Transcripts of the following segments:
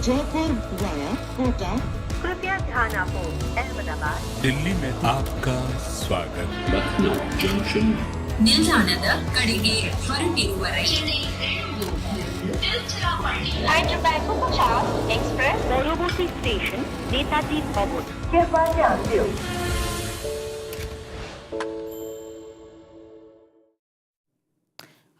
Jaipur via Kota कृपया ध्यान आपो अहमदाबाद दिल्ली में आपका स्वागत Lucknow Junction. ನಿಲ್ದಾಣದ ಕಡೆಗೆ ಹೊರಟಿರುವವರೆಗೆ Hyderabad Bhattacharjya Express পরবর্তী স্টেশন নেতাজি ভবন कृपया ध्यान दियो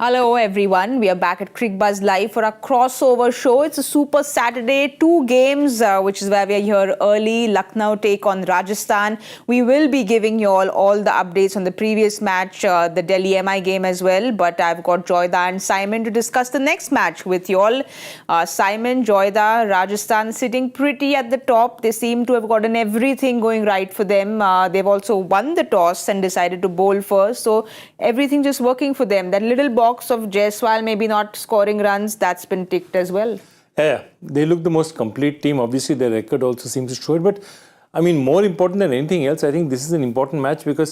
Hello everyone, we are back at Cricbuzz Live for our crossover show. It's a super Saturday, 2 games, which is why we are here early. Lucknow take on Rajasthan. We will be giving you all the updates on the previous match, the Delhi MI game as well. But I've got Joyda and Simon to discuss the next match with you all. Simon, Joyda, Rajasthan sitting pretty at the top. They seem to have gotten everything going right for them. They've also won the toss and decided to bowl first. So everything just working for them. That little box of Jaiswal maybe not scoring runs, that's been ticked as well. Yeah, they look the most complete team. Obviously, their record also seems to show it. But, I mean, more important than anything else, I think this is an important match because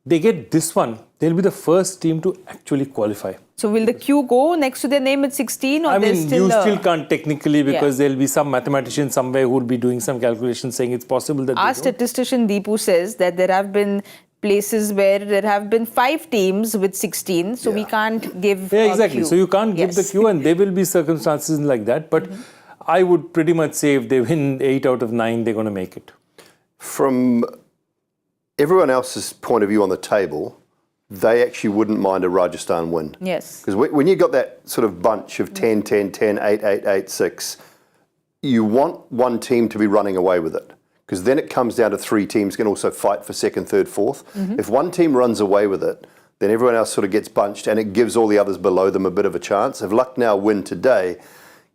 they get this one. They'll be the first team to actually qualify. So will the Q go next to their name at 16? Or I mean, still you still can't technically because there'll be some mathematician somewhere who will be doing some calculations saying it's possible that our statistician Deepu says that there have been places where there have been 5 teams with 16, so we can't give exactly. Q. So you can't give the Q, and there will be circumstances like that. But I would pretty much say if they win 8 out of 9, they're going to make it. From everyone else's point of view on the table, they actually wouldn't mind a Rajasthan win. Yes. Because when you got that sort of bunch of 10, 10, 10, 8, 8, 8, 6, you want one team to be running away with it. Because then it comes down to 3 teams can also fight for second, third, fourth. If one team runs away with it, then everyone else sort of gets bunched and it gives all the others below them a bit of a chance. If Lucknow win today,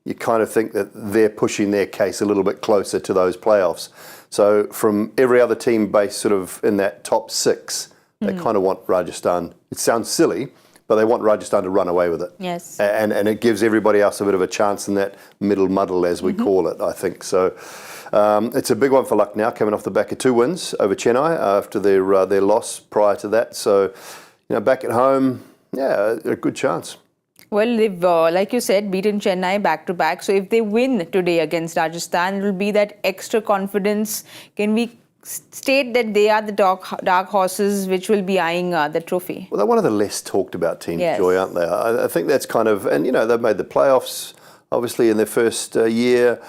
you kind of think that they're pushing their case a little bit closer to those playoffs. So from every other team based sort of in that top 6, they kind of want Rajasthan. It sounds silly, but they want Rajasthan to run away with it. Yes. And it gives everybody else a bit of a chance in that middle muddle, as we call it, I think. So it's a big one for Lucknow, coming off the back of 2 wins over Chennai after their loss prior to that. So, back at home, a good chance. Well, they've, like you said, beaten Chennai back-to-back. So if they win today against Rajasthan, it will be that extra confidence. Can we state that they are the dark horses which will be eyeing the trophy? Well, they're one of the less talked about teams, Yes. Joy, aren't they? I think that's kind of, and they've made the playoffs, obviously, in their first year.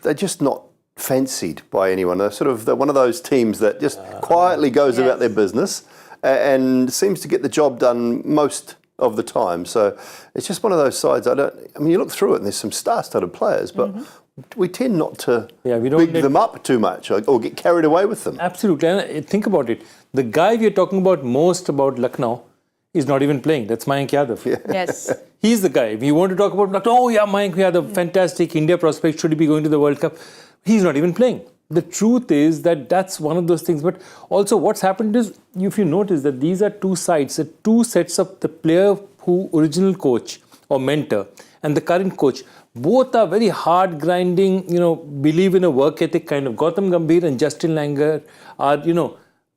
They're just not fancied by anyone. They're one of those teams that just quietly goes about their business and seems to get the job done most of the time. So it's just one of those sides. You look through it and there's some star-studded players, but we tend not to big them up too much or get carried away with them. Absolutely. And think about it. The guy we're talking about most about Lucknow is not even playing. That's Mayank Yadav. Yes. He's the guy. If you want to talk about Lucknow, Mayank Yadav, fantastic India prospect, should he be going to the World Cup? He's not even playing. The truth is that that's one of those things. But also what's happened is, if you notice that these are 2 sides, 2 sets of the player who original coach or mentor and the current coach. Both are very hard grinding, believe in a work ethic kind of. Gautam Gambhir and Justin Langer are,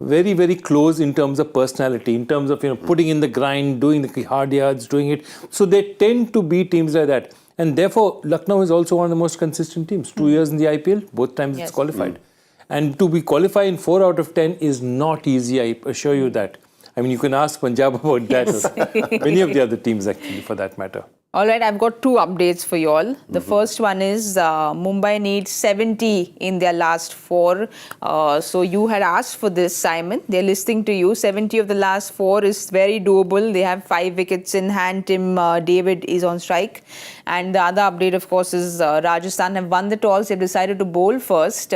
very, very close in terms of personality, in terms of, putting in the grind, doing the hard yards, doing it. So they tend to be teams like that. And therefore, Lucknow is also one of the most consistent teams. 2 years in the IPL, both times it's qualified. And to be qualified in 4 out of 10 is not easy, I assure you that. I mean, you can ask Punjab about that, or many of the other teams actually, for that matter. All right, I've got 2 updates for you all. The first one is Mumbai needs 70 in their last 4. So you had asked for this, Simon. They're listening to you. 70 of the last 4 is very doable. They have 5 wickets in hand. Tim David is on strike. And the other update, of course, is Rajasthan have won the toss. They've decided to bowl first.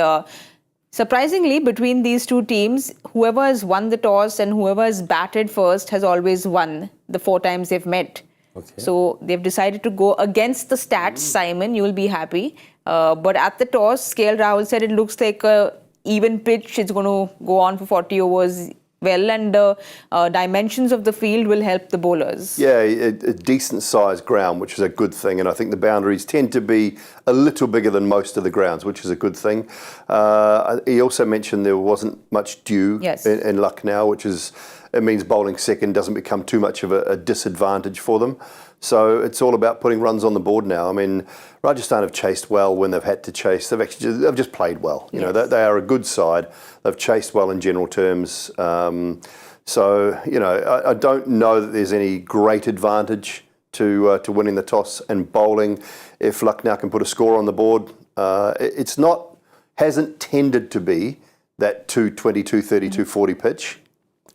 Surprisingly, between these 2 teams, whoever has won the toss and whoever has batted first has always won the 4 times they've met. Okay. So they've decided to go against the stats, Simon. You'll be happy. But at the toss, KL Rahul said it looks like a even pitch. It's going to go on for 40 overs well, and the dimensions of the field will help the bowlers. Yeah, a decent sized ground, which is a good thing. And I think the boundaries tend to be a little bigger than most of the grounds, which is a good thing. He also mentioned there wasn't much dew in Lucknow, which is it means bowling second doesn't become too much of a disadvantage for them. So it's all about putting runs on the board now. I mean, Rajasthan have chased well when they've had to chase. They've just played well. You know, they are a good side. They've chased well in general terms. So, you know, I don't know that there's any great advantage to winning the toss and bowling. If Lucknow can put a score on the board, hasn't tended to be that 220, 230, 240 pitch.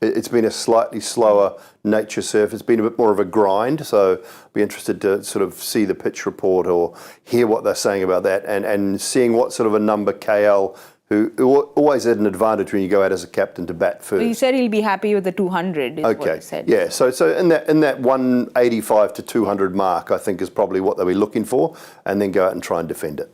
It's been a slightly slower nature surf. It's been a bit more of a grind. So I'd be interested to sort of see the pitch report or hear what they're saying about that and seeing what sort of a number KL, who always had an advantage when you go out as a captain to bat first. He said he'll be happy with the 200 is what he said. Yeah, so in that 185 to 200 mark, I think is probably what they'll be looking for, and then go out and try and defend it.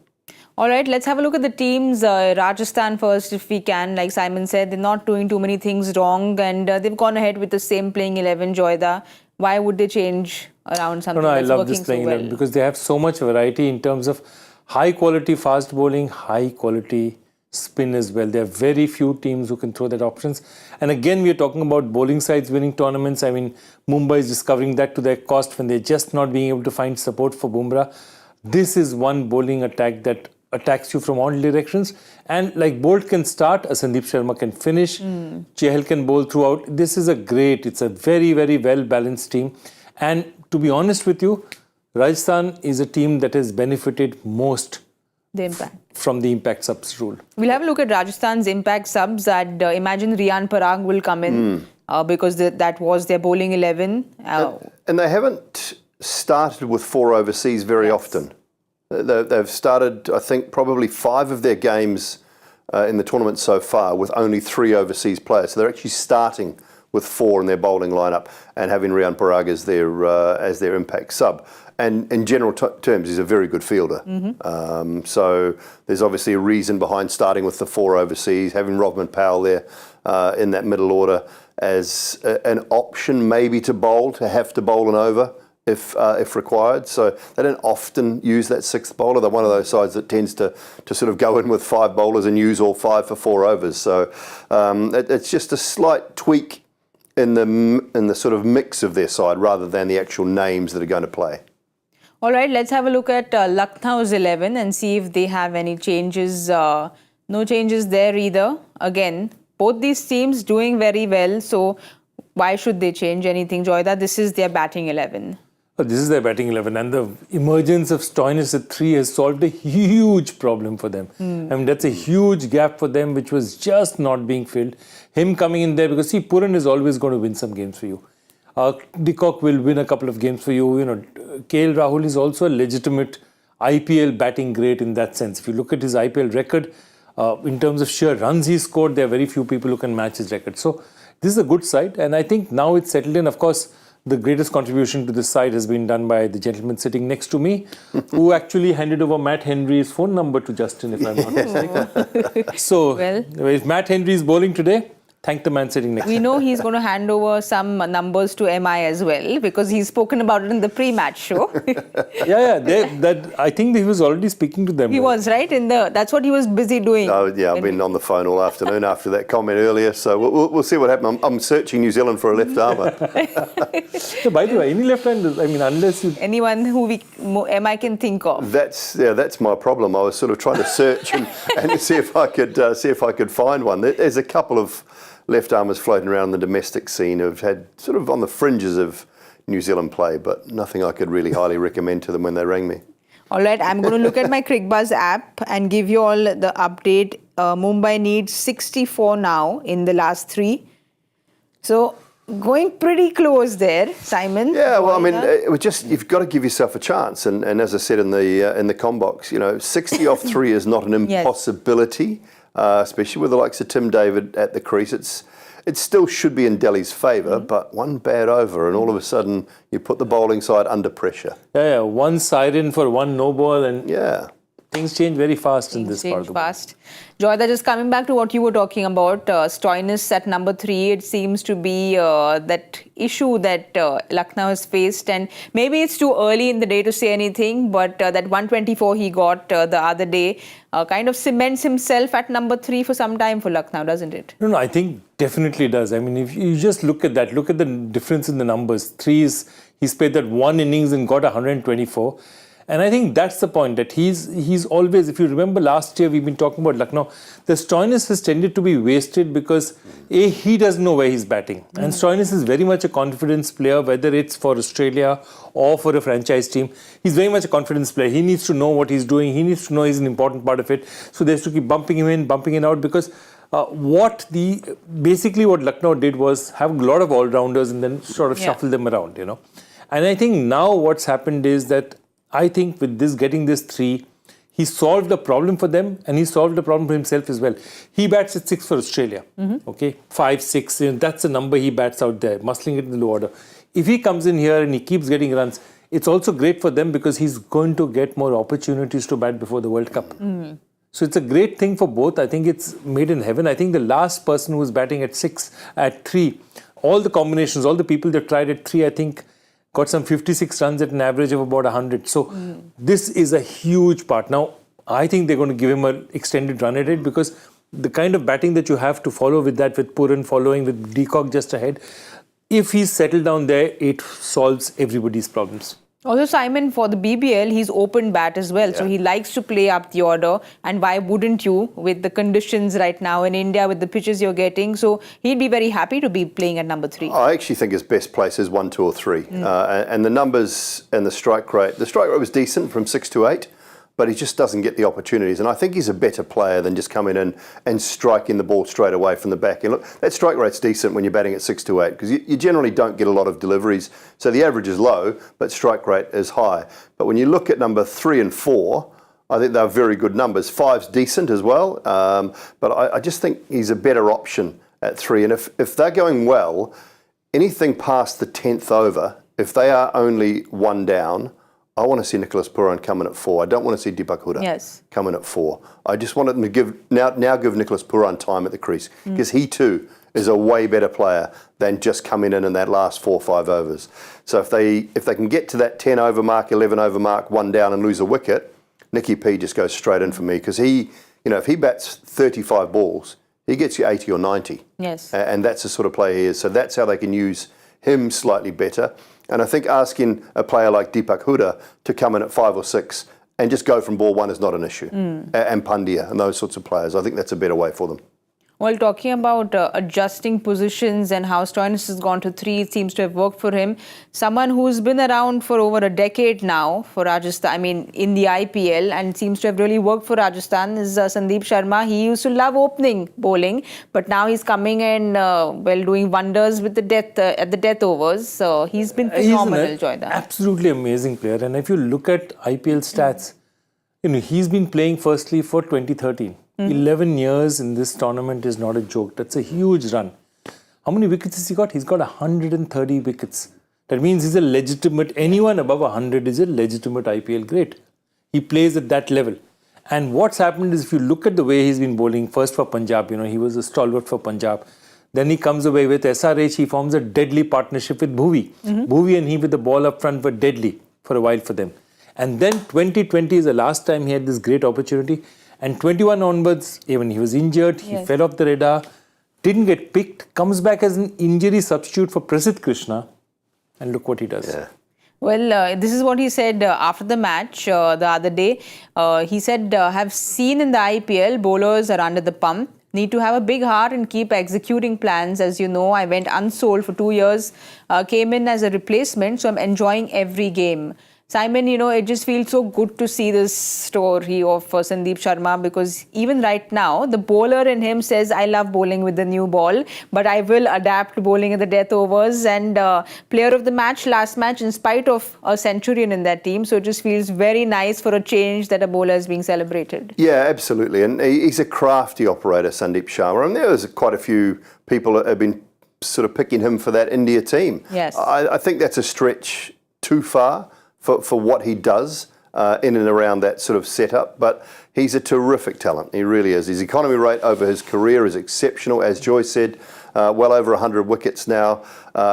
All right, let's have a look at the teams. Rajasthan first, if we can. Like Simon said, they're not doing too many things wrong, and they've gone ahead with the same playing 11, Joyda. Why would they change around something that's I love working this playing so well? 11 because they have so much variety in terms of high quality fast bowling, high quality spin as well. There are very few teams who can throw that options. And again, we are talking about bowling sides winning tournaments. I mean, Mumbai is discovering that to their cost when they're just not being able to find support for Bumrah. This is one bowling attack that attacks you from all directions. And like Bolt can start, a Sandeep Sharma can finish, Chahal can bowl throughout. This is it's a very, very well-balanced team. And to be honest with you, Rajasthan is a team that has benefited most from the impact subs rule. We'll have a look at Rajasthan's impact subs. I'd imagine Riyan Parag will come in because that was their bowling 11. And they haven't started with 4 overseas very often. They've started, I think, probably 5 of their games in the tournament so far with only 3 overseas players. So they're actually starting with 4 in their bowling lineup and having Riyan Parag as their impact sub. And in general terms, he's a very good fielder. So there's obviously a reason behind starting with the 4 overseas, having Rovman Powell there in that middle order as an option maybe to have to bowl an over if required. So they don't often use that 6th bowler. They're one of those sides that tends to sort of go in with 5 bowlers and use all 5 for 4 overs. So it's just a slight tweak in the sort of mix of their side rather than the actual names that are going to play. All right, let's have a look at Lucknow's 11 and see if they have any changes. No changes there either. Again, both these teams doing very well. So why should they change anything, Joyda? This is their batting 11. This is their batting 11, and the emergence of Stoinis at 3 has solved a huge problem for them. I mean, that's a huge gap for them, which was just not being filled. Him coming in there, because see, Puran is always going to win some games for you. Decock will win a couple of games for you. You know, KL Rahul is also a legitimate IPL batting great in that sense. If you look at his IPL record, in terms of sheer runs he scored, there are very few people who can match his record. So this is a good side, and I think now it's settled in. Of course, the greatest contribution to this side has been done by the gentleman sitting next to me, who actually handed over Matt Henry's phone number to Justin, if I'm not mistaken. So, if Matt Henry is bowling today, thank the man sitting next to me. We know he's going to hand over some numbers to MI as well, because he's spoken about it in the pre-match show. I think he was already speaking to them. He was, right? That's what he was busy doing. Oh, yeah, I've been on the phone all afternoon after that comment earlier, so we'll see what happens. I'm searching New Zealand for a left armour. So, by the way, any left-handers, I mean, unless you... Anyone who MI can think of. That's my problem. I was sort of trying to search and see if I could find one. There's a couple of left armers floating around the domestic scene who've had sort of on the fringes of New Zealand play, but nothing I could really highly recommend to them when they rang me. All right, I'm going to look at my Cricbuzz app and give you all the update. Mumbai needs 64 now in the last 3. So going pretty close there, Simon. Yeah, well, I mean, you've got to give yourself a chance. And as I said in the combox, 60 off 3 is not an impossibility. Especially with the likes of Tim David at the crease. It still should be in Delhi's favour, but one bad over and all of a sudden you put the bowling side under pressure. Yeah, one siren for one no ball and... Yeah. things change very fast in Things this part of change the world. fast. Joyda, just coming back to what you were talking about, Stoinis at number 3, it seems to be that issue that Lucknow has faced, and maybe it's too early in the day to say anything, but that 124 he got the other day kind of cements himself at number 3 for some time for Lucknow, doesn't it? No, I think definitely does. I mean, if you just look at that, look at the difference in the numbers. 3 is, he's played that one innings and got 124. And I think that's the point, that he's always, if you remember last year, we've been talking about Lucknow, the Stoinis has tended to be wasted because he doesn't know where he's batting. And Stoinis is very much a confidence player, whether it's for Australia or for a franchise team. He's very much a confidence player. He needs to know what he's doing. He needs to know he's an important part of it. So they have to keep bumping him in, bumping him out, because basically what Lucknow did was have a lot of all-rounders and then sort of shuffle them around, you know. And I think now what's happened is that I think with this, getting this 3, he solved the problem for them and he solved the problem for himself as well. He bats at 6 for Australia, okay? 5, 6, that's the number he bats out there, muscling it in the low order. If he comes in here and he keeps getting runs, it's also great for them because he's going to get more opportunities to bat before the World Cup. So it's a great thing for both. I think it's made in heaven. I think the last person who was batting at 3, all the combinations, all the people that tried at 3, I think, got some 56 runs at an average of about 100. So this is a huge part. Now, I think they're going to give him an extended run at it because the kind of batting that you have to follow with that, with Puran following, with Deacock just ahead, if he's settled down there, it solves everybody's problems. Also, Simon, for the BBL, he's open bat as well. So he likes to play up the order. And why wouldn't you with the conditions right now in India, with the pitches you're getting? So he'd be very happy to be playing at number 3. I actually think his best place is 1, 2 or 3. And the numbers and the strike rate was decent from 6 to 8, but he just doesn't get the opportunities. And I think he's a better player than just coming in and striking the ball straight away from the back. And look, that strike rate's decent when you're batting at 6 to 8 because you generally don't get a lot of deliveries. So the average is low, but strike rate is high. But when you look at number 3 and 4, I think they're very good numbers. 5's decent as well, but I just think he's a better option at 3. And if they're going well, anything past the 10th over, if they are only 1 down, I want to see Nicholas Pooran coming at 4. I don't want to see Deepak Hooda coming at 4. I just want them to give Nicholas Pooran time at the crease because he too is a way better player than just coming in that last 4 or 5 overs. So if they can get to that 10 over mark, 11 over mark, 1 down and lose a wicket, Nicky P just goes straight in for me because if he bats 35 balls, he gets you 80 or 90. Yes. And that's the sort of player he is. So that's how they can use him slightly better. And I think asking a player like Deepak Hooda to come in at 5 or 6 and just go from ball 1 is not an issue. And Pandya and those sorts of players, I think that's a better way for them. Well, talking about adjusting positions and how Stoinis has gone to 3, it seems to have worked for him. Someone who's been around for over a decade now for Rajasthan, in the IPL, and seems to have really worked for Rajasthan is Sandeep Sharma. He used to love opening bowling, but now he's coming and doing wonders with at the death overs. So he's been phenomenal, Joyda. Absolutely amazing player. And if you look at IPL stats, he's been playing firstly for 2013. 11 years in this tournament is not a joke. That's a huge run. How many wickets has he got? He's got 130 wickets. That means he's a legitimate, anyone above 100 is a legitimate IPL great. He plays at that level. And what's happened is if you look at the way he's been bowling, first for Punjab, he was a stalwart for Punjab. Then he comes away with SRH, he forms a deadly partnership with Bhuvi. Bhuvi and he with the ball up front were deadly for a while for them. And then 2020 is the last time he had this great opportunity. And 21 onwards, even he was injured, he fell off the radar, didn't get picked, comes back as an injury substitute for Prasidh Krishna, and look what he does. Yeah. Well, this is what he said after the match the other day. He said, have seen in the IPL, bowlers are under the pump, need to have a big heart and keep executing plans. As you know, I went unsold for 2 years, came in as a replacement, so I'm enjoying every game. Simon, it just feels so good to see this story of Sandeep Sharma because even right now, the bowler in him says, I love bowling with the new ball, but I will adapt to bowling in the death overs and player of the match last match in spite of a centurion in that team. So it just feels very nice for a change that a bowler is being celebrated. Yeah, absolutely. And he's a crafty operator, Sandeep Sharma. And there's quite a few people that have been sort of picking him for that India team. Yes. I think that's a stretch too far for what he does. in and around that sort of setup. But he's a terrific talent. He really is. His economy rate over his career is exceptional, as Joy said. Well over 100 wickets now.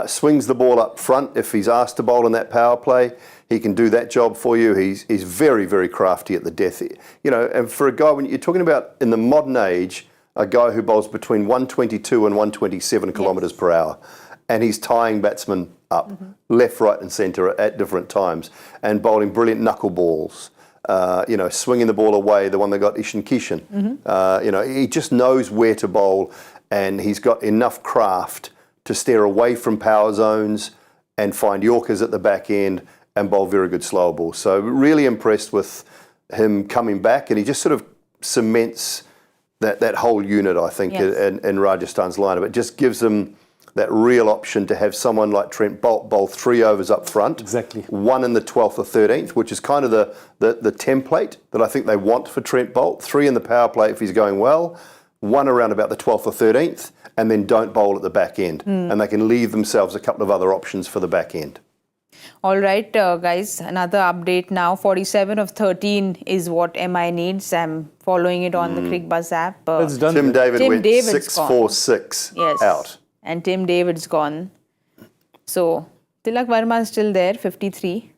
Swings the ball up front if he's asked to bowl in that power play. He can do that job for you. He's very, very crafty at the death. You know, and for a guy, when you're talking about in the modern age, a guy who bowls between 122 and 127 kilometres per hour, and he's tying batsmen up, left, right and centre at different times, and bowling brilliant knuckle balls. You know, swinging the ball away, the one that got Ishan Kishan. You know, he just knows where to bowl, and he's got enough craft to steer away from power zones and find Yorkers at the back end and bowl very good slower balls. So really impressed with him coming back, and he just sort of cements that whole unit, I think, in Rajasthan's lineup. It just gives them that real option to have someone like Trent Boult bowl 3 overs up front. Exactly. 1 in the 12th or 13th, which is kind of the template that I think they want for Trent Boult. 3 in the power play if he's going well, 1 around about the 12th or 13th, and then don't bowl at the back end. And they can leave themselves a couple of other options for the back end. All right, guys, another update now. 47 of 13 is what MI needs. I'm following it on the Cricbuzz app. It's done. Tim David Tim went David's 6-4-6 out. And Tim David's gone. So Tilak Varma is still there, 53.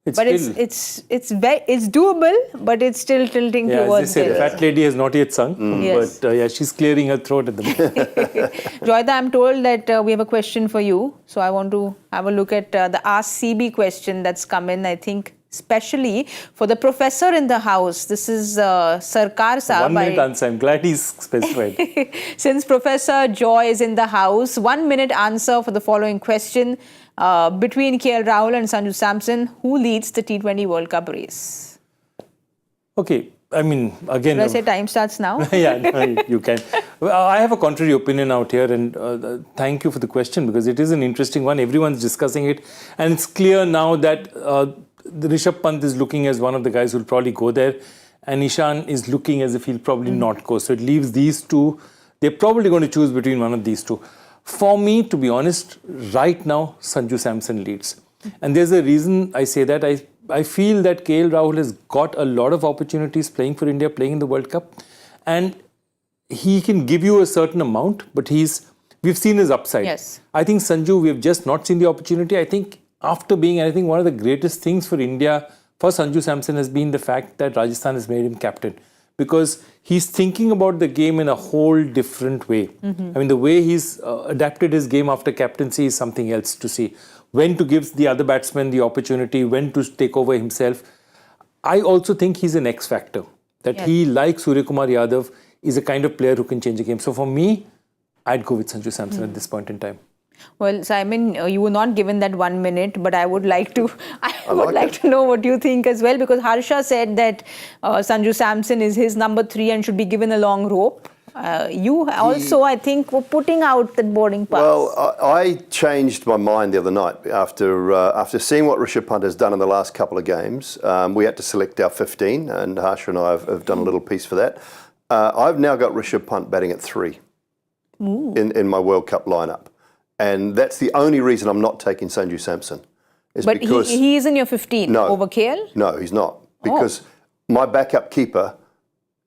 But it's doable, but it's still tilting towards as they say, fat lady has not yet sung. Yes. But yeah, she's clearing her throat at the moment. Joyda, I'm told that we have a question for you. So I want to have a look at the Ask CB question that's come in, I think, especially for the professor in the house. This is Sarkar Saab. 1 minute answer. I'm glad he's specified. Since Professor Joy is in the house, 1 minute answer for the following question. Between KL Rahul and Sanju Samson, who leads the T20 World Cup race? Okay, I mean, again... Should I say time starts now? Yeah, no, you can. Well, I have a contrary opinion out here, and thank you for the question, because it is an interesting one. Everyone's discussing it, and it's clear now that the Rishabh Pant is looking as one of the guys who will probably go there, and Ishan is looking as if he'll probably not go. So it leaves these two. They're probably going to choose between one of these two. For me, to be honest, right now, Sanju Samson leads. And there's a reason I say that. I feel that KL Rahul has got a lot of opportunities playing for India, playing in the World Cup. And he can give you a certain amount, but we've seen his upside. Yes. I think Sanju, we've just not seen the opportunity. I think after being, I think one of the greatest things for India, for Sanju Samson, has been the fact that Rajasthan has made him captain. Because he's thinking about the game in a whole different way. I mean, the way he's adapted his game after captaincy is something else to see. When to give the other batsmen the opportunity, when to take over himself. I also think he's an X factor. That he, like Surya Kumar Yadav, is a kind of player who can change a game. So for me, I'd go with Sanju Samson at this point in time. Well, Simon, you were not given that 1 minute, but I would like to to know what you think as well, because Harsha said that Sanju Samson is his number 3 and should be given a long rope. You also, I think, were putting out the boarding pass. Well, I changed my mind the other night after seeing what Rishabh Pant has done in the last couple of games. We had to select our 15, and Harsha and I have done a little piece for that. I've now got Rishabh Pant batting at 3 in my World Cup lineup. And that's the only reason I'm not taking Sanju Samson. But he is in your 15 over KL? No, he's not. Because my backup keeper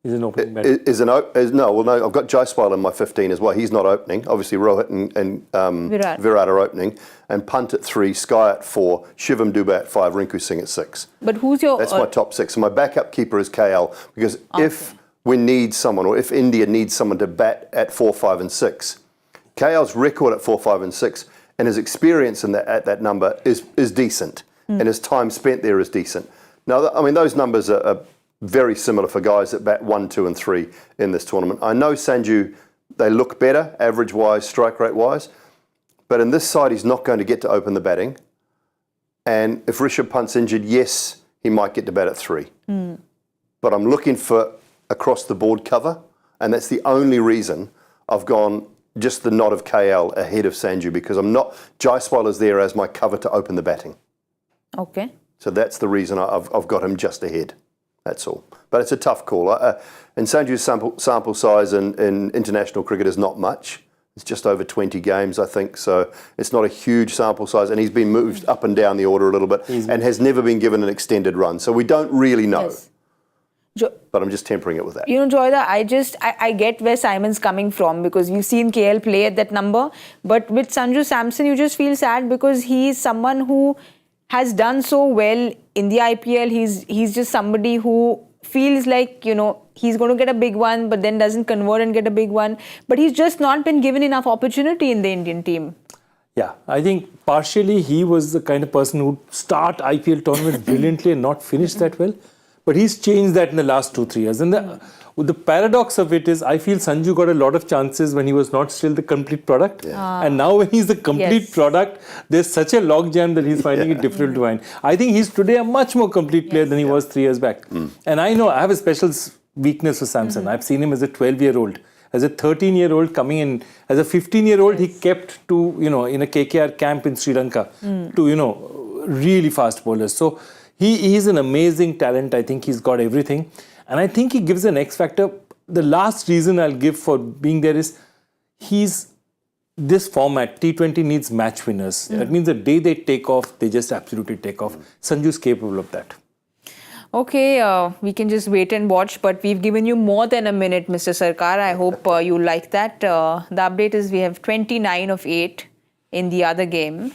He's an opening batsman. I've got Jaiswal in my 15 as well. He's not opening. Obviously, Rohit and Virat are opening. And Pant at 3, Sky at 4, Shivam Dubey at 5, Rinku Singh at 6. But who's your... That's my top 6. So my backup keeper is KL. Because if we need someone, or if India needs someone to bat at 4, 5 and 6, KL's record at 4, 5 and 6 and his experience at that number is decent. And his time spent there is decent. Now, I mean, those numbers are very similar for guys that bat 1, 2 and 3 in this tournament. I know Sanju, they look better, average-wise, strike rate-wise, but in this side, he's not going to get to open the batting. And if Rishabh Pant's injured, yes, he might get to bat at 3. But I'm looking for across-the-board cover, and that's the only reason I've gone just the nod of KL ahead of Sanju, because I'm not... Jaiswal is there as my cover to open the batting. Okay. So that's the reason I've got him just ahead. That's all. But it's a tough call. And Sanju's sample size in international cricket is not much. It's just over 20 games, I think, so it's not a huge sample size, and he's been moved up and down the order a little bit and has never been given an extended run. So we don't really know. Yes. But I'm just tempering it with that. You know, Joyda, I get where Simon's coming from because we've seen KL play at that number. But with Sanju Samson, you just feel sad because he's someone who has done so well in the IPL. He's just somebody who feels like, you know, he's going to get a big one, but then doesn't convert and get a big one. But he's just not been given enough opportunity in the Indian team. Yeah, I think partially he was the kind of person who'd start IPL tournament brilliantly and not finish that well. But he's changed that in the last 2-3 years. And the paradox of it is, I feel Sanju got a lot of chances when he was not still the complete product. And now when he's the complete product, there's such a logjam that he's finding it difficult to find. I think he's today a much more complete player than he was 3 years back. And I know I have a special weakness for Samson. I've seen him as a 12-year-old. As a 13-year-old coming in, as a 15-year-old, he kept to, you know, in a KKR camp in Sri Lanka to, you know, really fast bowlers. So he is an amazing talent. I think he's got everything. And I think he gives an X factor. The last reason I'll give for being there is this format, T20 needs match winners. That means the day they take off, they just absolutely take off. Sanju's capable of that. Okay, we can just wait and watch, but we've given you more than a minute, Mr. Sarkar. I hope you like that. The update is we have 29 of 8 in the other game.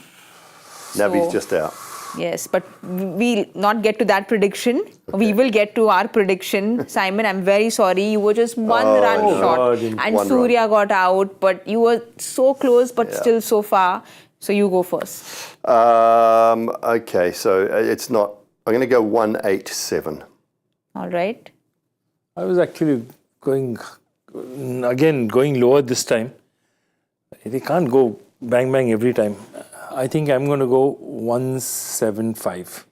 Navi's just out. Yes, but we'll not get to that prediction. Okay. We will get to our prediction. Simon, I'm very sorry. You were just one run short. And Surya got out, but you were so close, but still so far. So you go first. Okay, so it's not... I'm going to go 187. All right. I was actually going lower this time. They can't go bang bang every time. I think I'm going to go 175.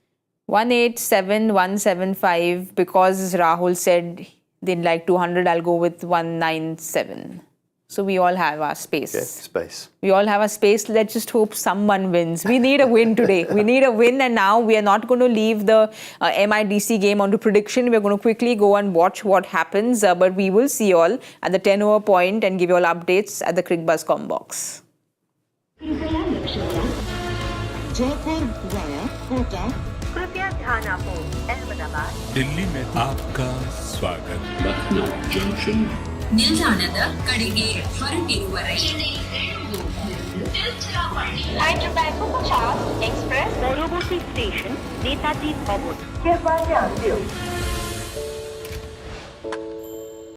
187, 175. Because Rahul said they'd like 200, I'll go with 197. So we all have our space. Okay, space. We all have a space. Let's just hope someone wins. We need a win today. We need a win, and now we are not going to leave the MIDC game onto prediction. We're going to quickly go and watch what happens. But we will see you all at the 10-over point and give you all updates at the Cricbuzz com box. Jaipur via Kota. कृपया ध्यान आपको अहमदाबाद दिल्ली में आपका स्वागत ನಿಲ್ದಾಣದ ಕಡೆಗೆ ಹೊರಟಿರುವರೆ Hyderabad 50 Express পরবর্তী station Netaji ভবন। कृपया ध्यान दें